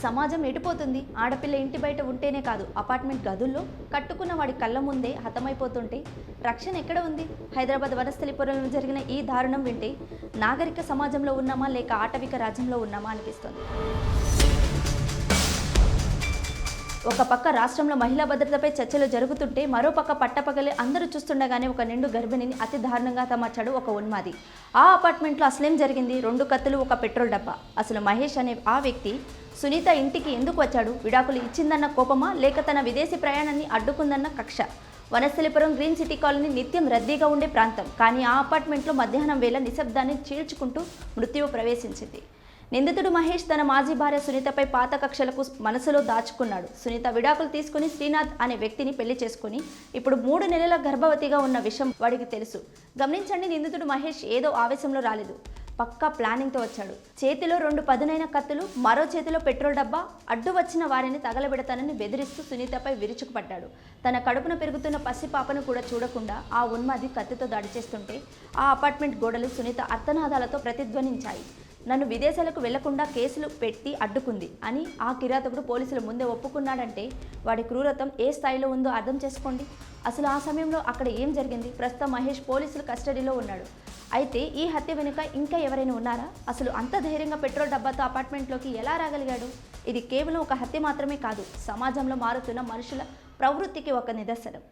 సమాజం ఎడిపోతుంది. ఆడపిల్ల ఇంటి బయట ఉంటేనే కాదు, అపార్ట్మెంట్ గదుల్లో కట్టుకున్న వాడి కళ్ళ ముందే హతమైపోతుంటే రక్షణ ఎక్కడ ఉంది? హైదరాబాద్ వనస్థలిపురంలో జరిగిన ఈ దారుణం వింటే నాగరిక సమాజంలో ఉన్నామా లేక ఆటవిక రాజ్యంలో ఉన్నామా అనిపిస్తుంది. ఒక పక్క రాష్ట్రంలో మహిళా భద్రతపై చర్చలు జరుగుతుంటే మరోపక్క పట్టపగలి అందరూ చూస్తుండగానే ఒక నిండు గర్భిణిని అతి దారుణంగా హతమార్చాడు ఒక ఉన్మాది. ఆ అపార్ట్మెంట్లో అసలేం జరిగింది? 2 కత్తులు, ఒక పెట్రోల్ డబ్బా. అసలు మహేష్ అనే ఆ వ్యక్తి సునీత ఇంటికి ఎందుకు వచ్చాడు? విడాకులు ఇచ్చిందన్న కోపమా లేక తన విదేశీ ప్రయాణాన్ని అడ్డుకుందన్న కక్ష? వనస్థలిపురం గ్రీన్ సిటీ కాలనీ నిత్యం రద్దీగా ఉండే ప్రాంతం. కానీ ఆ అపార్ట్మెంట్లో మధ్యాహ్నం వేళ నిశ్శబ్దాన్ని చీల్చుకుంటూ మృత్యువు ప్రవేశించింది. నిందితుడు మహేష్ తన మాజీ భార్య సునీతపై పాత కక్షలకు మనసులో దాచుకున్నాడు. సునీత విడాకులు తీసుకుని శ్రీనాథ్ అనే వ్యక్తిని పెళ్లి చేసుకుని ఇప్పుడు 3 నెలల గర్భవతిగా ఉన్న విషయం వాడికి తెలుసు. గమనించండి, నిందితుడు మహేష్ ఏదో ఆవేశంలో రాలేదు, పక్కా ప్లానింగ్తో వచ్చాడు. చేతిలో 2 పదునైన కత్తులు, మరో చేతిలో పెట్రోల్ డబ్బా. అడ్డు వచ్చిన వారిని తగలబెడతానని బెదిరిస్తూ సునీతపై విరుచుకుపడ్డాడు. తన కడుపున పెరుగుతున్న పసిపాపను కూడా చూడకుండా ఆ ఉన్మాది కత్తితో దాడి చేస్తుంటే ఆ అపార్ట్మెంట్ గోడలు సునీత అర్తనాదాలతో ప్రతిధ్వనించాయి. నన్ను విదేశాలకు వెళ్లకుండా కేసులు పెట్టి అడ్డుకుంది అని ఆ కిరాతకుడు పోలీసుల ముందే ఒప్పుకున్నాడంటే వాడి క్రూరత్వం ఏ స్థాయిలో ఉందో అర్థం చేసుకోండి. అసలు ఆ సమయంలో అక్కడ ఏం జరిగింది? ప్రస్తుతం మహేష్ పోలీసుల కస్టడీలో ఉన్నాడు. అయితే ఈ హత్య వెనుక ఇంకా ఎవరైనా ఉన్నారా? అసలు అంత ధైర్యంగా పెట్రోల్ డబ్బాతో అపార్ట్మెంట్లోకి ఎలా రాగలిగాడు? ఇది కేవలం ఒక హత్య మాత్రమే కాదు, సమాజంలో మారుతున్న మనుషుల ప్రవృత్తికి ఒక నిదర్శనం.